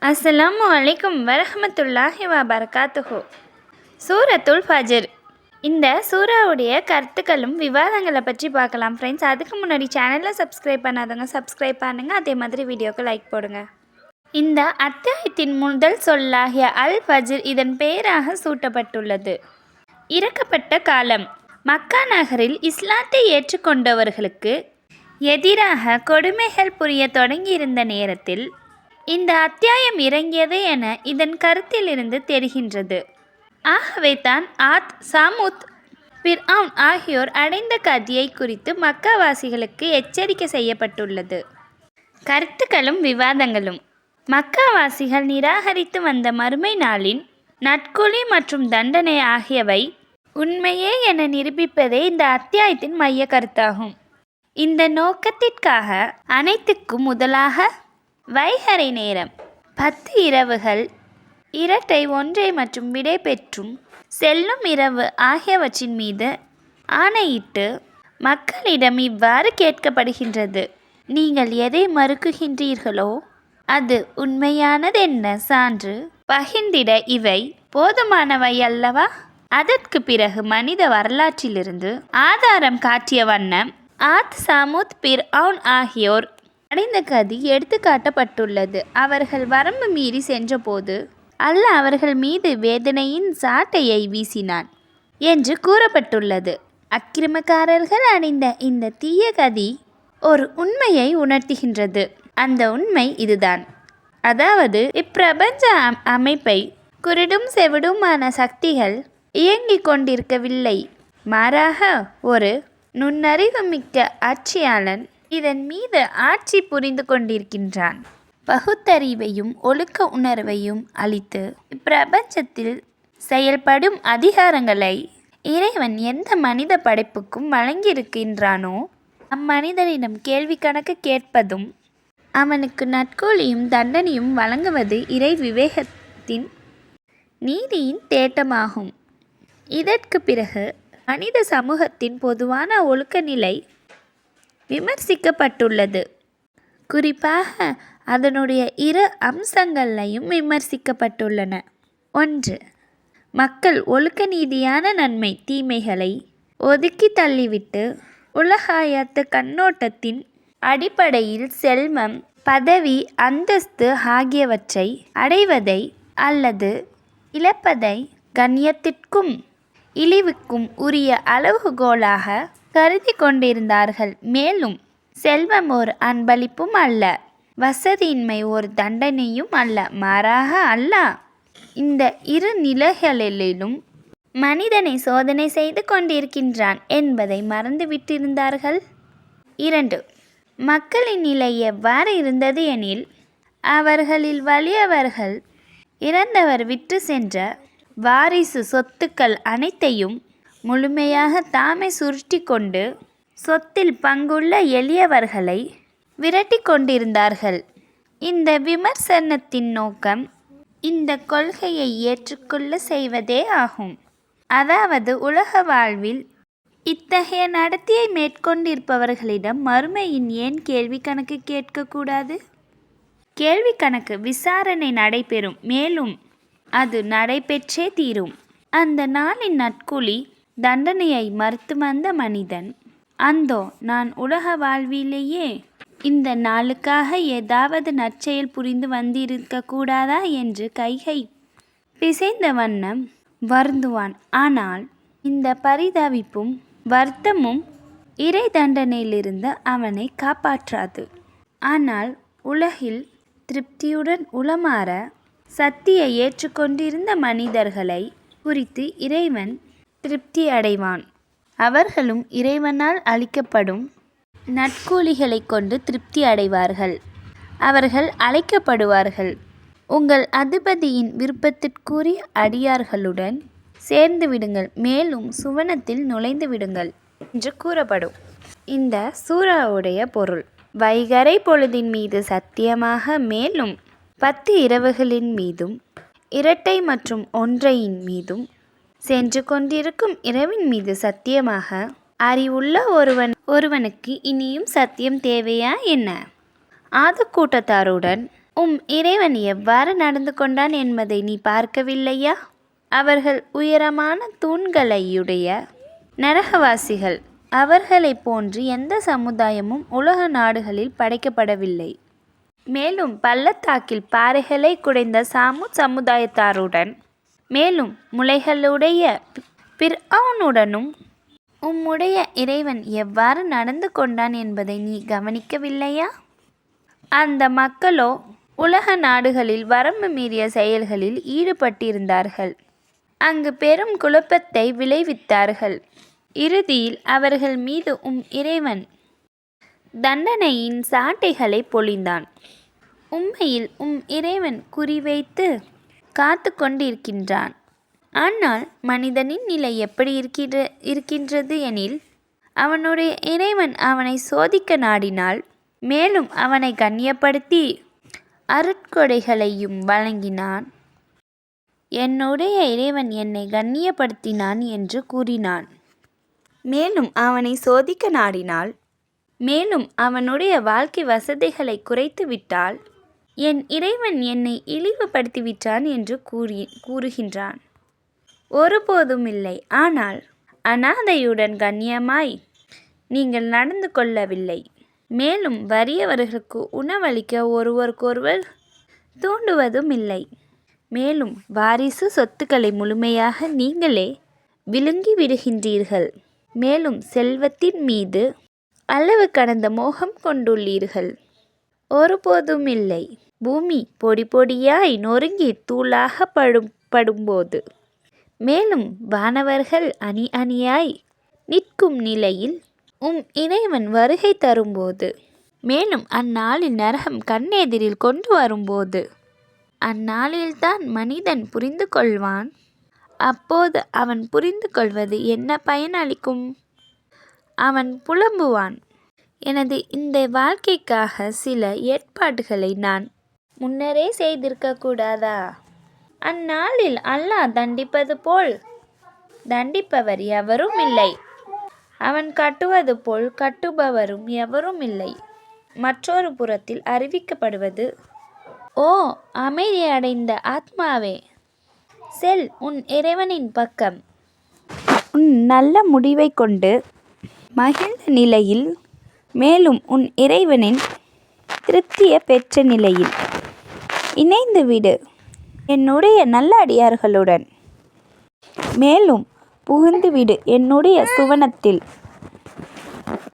அஸ்ஸலாமு அலைக்கும் வரஹ்மத்துல்லாஹி வபரகாத்துஹு. சூரத்துல் ஃபஜ்ர். இந்த சூறாவுடைய கருத்துக்களும் விவாதங்களை பற்றி பார்க்கலாம் ஃப்ரெண்ட்ஸ். அதுக்கு முன்னாடி சேனலை சப்ஸ்கிரைப் பண்ணாதவங்க சப்ஸ்கிரைப் பண்ணுங்கள். அதே மாதிரி வீடியோக்கு லைக் போடுங்க. இந்த அத்தியாயத்தின் முதல் சொல்லாகிய அல் ஃபஜ்ர் இதன் பெயராக சூட்டப்பட்டுள்ளது. இறக்கப்பட்ட காலம். மக்கா நகரில் இஸ்லாத்தை ஏற்றுக்கொண்டவர்களுக்கு எதிராக கொடுமைகள் புரிய தொடங்கியிருந்த நேரத்தில் இந்த அத்தியாயம் இறங்கியது என இதன் கருத்திலிருந்து தெரிகின்றது. ஆகவே தான் ஆத், சாமுத், ஃபிர்அவுன் ஆகியோர் அடைந்த கதியை குறித்து மக்காவாசிகளுக்கு எச்சரிக்கை செய்யப்பட்டுள்ளது. கருத்துக்களும் விவாதங்களும். மக்காவாசிகள் நிராகரித்து வந்த மறுமை நாளின் நட்கூலி மற்றும் தண்டனை ஆகியவை உண்மையே என நிரூபிப்பதே இந்த அத்தியாயத்தின் மைய கருத்தாகும். இந்த நோக்கத்திற்காக அனைத்துக்கும் முதலாக வைகறை நேரம் 10 இரவுகள், இரட்டை, ஒன்றை மற்றும் விடை பெற்றும் செல்லும் இரவு ஆகியவற்றின் மீது ஆணையிட்டு மக்களிடம் இவ்வாறு கேட்கப்படுகின்றது: நீங்கள் எதை மறுக்குகின்றீர்களோ அது உண்மையானதென்ன சான்று பகிர்ந்திட இவை போதுமானவை அல்லவா? அதற்கு பிறகு மனித வரலாற்றிலிருந்து ஆதாரம் காட்டிய வண்ணம் ஆத், சாமுத், ஃபிர்அவுன் ஆகியோர் அடைந்த கதி எடுத்து காட்டப்பட்டுள்ளது. அவர்கள் வரம்பு மீறி சென்றபோது அல்லாஹ் அவர்கள் மீது வேதனையின் சாட்டையை வீசினான் என்று கூறப்பட்டுள்ளது. அக்கிரமக்காரர்கள் அடைந்த இந்த தீய கதி ஒரு உண்மையை உணர்த்துகின்றது. அந்த உண்மை இதுதான்: அதாவது இப்பிரபஞ்ச அமைப்பை குருடும் செவிடுமான சக்திகள் இயங்கிக் கொண்டிருக்கவில்லை. மாறாக ஒரு நுண்ணறிவு மிக்க ஆட்சியாளன் இதன் மீது ஆட்சி புரிந்து கொண்டிருக்கின்றான். பகுத்தறிவையும் ஒழுக்க உணர்வையும் அளித்து இப்பிரபஞ்சத்தில் செயல்படும் அதிகாரங்களை இறைவன் எந்த மனித படைப்புக்கும் வழங்கியிருக்கின்றானோ அம்மனிதனிடம் கேள்வி கணக்கு கேட்பதும் அவனுக்கு நட்கூலியும் தண்டனையும் வழங்குவது இறை விவேகத்தின் நீதியின் தேட்டமாகும். இதற்கு பிறகு மனித சமூகத்தின் பொதுவான ஒழுக்க நிலை விமர்சிக்கப்பட்டுள்ளது. குறிப்பாக அதனுடைய இரு அம்சங்களையும் விமர்சிக்கப்பட்டுள்ளன. 1. மக்கள் ஒழுக்க நீதியான நன்மை தீமைகளை ஒதுக்கி தள்ளிவிட்டு உலகாயத்த கண்ணோட்டத்தின் அடிப்படையில் செல்வம், பதவி, அந்தஸ்து ஆகியவற்றை அடைவதை அல்லது இழப்பதை கண்ணியத்திற்கும் இழிவுக்கும் உரிய அளவுகோலாக கருதி கொண்டிருந்தார்கள். மேலும் செல்வம் ஒரு அன்பளிப்பும் அல்ல, வசதியின்மை ஒரு தண்டனையும் அல்ல. மாறாக அல்லாஹ் இந்த இரு நிலைகளிலும் மனிதனை சோதனை செய்து கொண்டிருக்கின்றான் என்பதை மறந்துவிட்டிருந்தார்கள். 2. மக்களின் நிலை எவ்வாறு இருந்தது எனில், அவர்களில் வலியவர்கள் இறந்தவர் விட்டு சென்ற வாரிசு சொத்துக்கள் அனைத்தையும் முழுமையாக தாமே சுருட்டி கொண்டு சொத்தில் பங்குள்ள எளியவர்களை விரட்டி கொண்டிருந்தார்கள். இந்த விமர்சனத்தின் நோக்கம் இந்த கொள்கையை ஏற்றுக்கொள்ள செய்வதே ஆகும். அதாவது உலக வாழ்வில் இத்தகைய நடத்தையை மேற்கொண்டிருப்பவர்களிடம் மறுமையின் ஏன் கேள்வி கணக்கு கேட்கக்கூடாது? கேள்வி கணக்கு விசாரணை நடைபெறும். மேலும் அது நடைபெற்றே தீரும். அந்த நாளின் நட்கூலி தண்டனையை மறுத்து வந்த மனிதன், அந்தோ நான் உலக வாழ்விலேயே இந்த நாளுக்காக ஏதாவது நற்செயல் புரிந்து வந்திருக்க கூடாதா என்று கைகை பிசைந்த வண்ணம் வருந்துவான். ஆனால் இந்த பரிதவிப்பும் வருத்தமும் இறை தண்டனையிலிருந்து அவனை காப்பாற்றாது. ஆனால் உலகில் திருப்தியுடன் உளமாற சத்தியை ஏற்றுக்கொண்டிருந்த மனிதர்களை குறித்து இறைவன் திருப்தி அடைவான். அவர்களும் இறைவனால் அளிக்கப்படும் நட்கூலிகளை கொண்டு திருப்தி அடைவார்கள். அவர்கள் அழைக்கப்படுவார்கள், உங்கள் அதிபதியின் விருப்பத்திற்குரிய அடியார்களுடன் சேர்ந்து விடுங்கள், மேலும் சுவனத்தில் நுழைந்து விடுங்கள் என்று கூறப்படும். இந்த சூறாவுடைய பொருள்: வைகறை பொழுதின் மீது சத்தியமாக, மேலும் 10 இரவுகளின் மீதும் இரட்டை மற்றும் ஒன்றையின் மீதும் சென்று கொண்டிருக்கும் இரவின் மீது சத்தியமாக. அறிவுள்ள ஒருவனுக்கு இனியும் சத்தியம் தேவையா என்ன? ஆது கூட்டத்தாருடன் இறைவன் எவ்வாறு நடந்து கொண்டான் என்பதை நீ பார்க்கவில்லையா? அவர்கள் உயரமான தூண்களையுடைய நரகவாசிகள். அவர்களைப் போன்று எந்த சமுதாயமும் உலக நாடுகளில் படைக்கப்படவில்லை. மேலும் பள்ளத்தாக்கில் பாறைகளை குடைந்த சாமுத் சமுதாயத்தாருடன் மேலும் முளைகளுடைய பிர்அவுனுடனும் உம்முடைய இறைவன் எவ்வாறு நடந்து கொண்டான் என்பதை நீ கவனிக்கவில்லையா? அந்த மக்களோ உலக நாடுகளில் வரம்பு மீறிய செயல்களில் ஈடுபட்டிருந்தார்கள். அங்கு பெரும் குழப்பத்தை விளைவித்தார்கள். இறுதியில் அவர்கள் மீது இறைவன் தண்டனையின் சாட்டைகளை பொழிந்தான். உண்மையில் இறைவன் குறிவைத்து காத்து கொண்டிருக்கின்றான். ஆனால் மனிதனின் நிலை எப்படி இருக்கின்றது எனில், அவனுடைய இறைவன் அவனை சோதிக்க நாடினால், மேலும் அவனை கண்ணியப்படுத்தி அருட்கொடைகளையும் வழங்கினான். என்னுடைய இறைவன் என்னை கண்ணியப்படுத்தினான் என்று கூறினான். மேலும் அவனை சோதிக்க நாடினால், மேலும் அவனுடைய வாழ்க்கை வசதிகளை குறைத்து விட்டால், என் இறைவன் என்னை இழிவுபடுத்திவிட்டான் என்று கூறுகின்றான். ஒருபோதும் இல்லை. ஆனால் அனாதையுடன் கண்ணியமாய் நீங்கள் நடந்து கொள்ளவில்லை. மேலும் வறியவர்களுக்கு உணவளிக்க ஒருவருக்கொருவர் தூண்டுவதும் இல்லை. மேலும் வாரிசு சொத்துக்களை முழுமையாக நீங்களே விழுங்கி விடுகின்றீர்கள். மேலும் செல்வத்தின் மீது அளவு கடந்த மோகம் கொண்டுள்ளீர்கள். ஒருபோதும் இல்லை. பூமி பொடி பொடியாய் நொறுங்கி தூளாக படும்போது, மேலும் வானவர்கள் அணி அணியாய் நிற்கும் நிலையில் இறைவன் வருகை தரும்போது, மேலும் அந்நாளில் நரகம் கண்ணெதிரில் கொண்டு வரும்போது, அந்நாளில்தான் மனிதன் புரிந்து கொள்வான். அப்போது அவன் புரிந்து கொள்வது என்ன பயனளிக்கும்? அவன் புலம்புவான், எனது இந்த வாழ்க்கைக்காக சில ஏற்பாடுகளை நான் முன்னரே செய்திருக்க கூடாதா? அந்நாளில் அல்லாஹ் தண்டிப்பது போல் தண்டிப்பவர் எவரும் இல்லை. அவன் கட்டுவது போல் கட்டுபவரும் எவரும் இல்லை. மற்றொரு புறத்தில் அறிவிக்கப்படுவது, ஓ அமைதியடைந்த ஆத்மாவே, செல் உன் இறைவனின் பக்கம். உன் நல்ல முடிவை கொண்டு மகிழ்ந்த நிலையில், மேலும் உன் இறைவனின் திருப்தியை பெற்ற நிலையில் இணைந்து விடு என்னுடைய நல்ல அடியார்களுடன். மேலும் புகுந்துவிடு என்னுடைய சுவனத்தில்.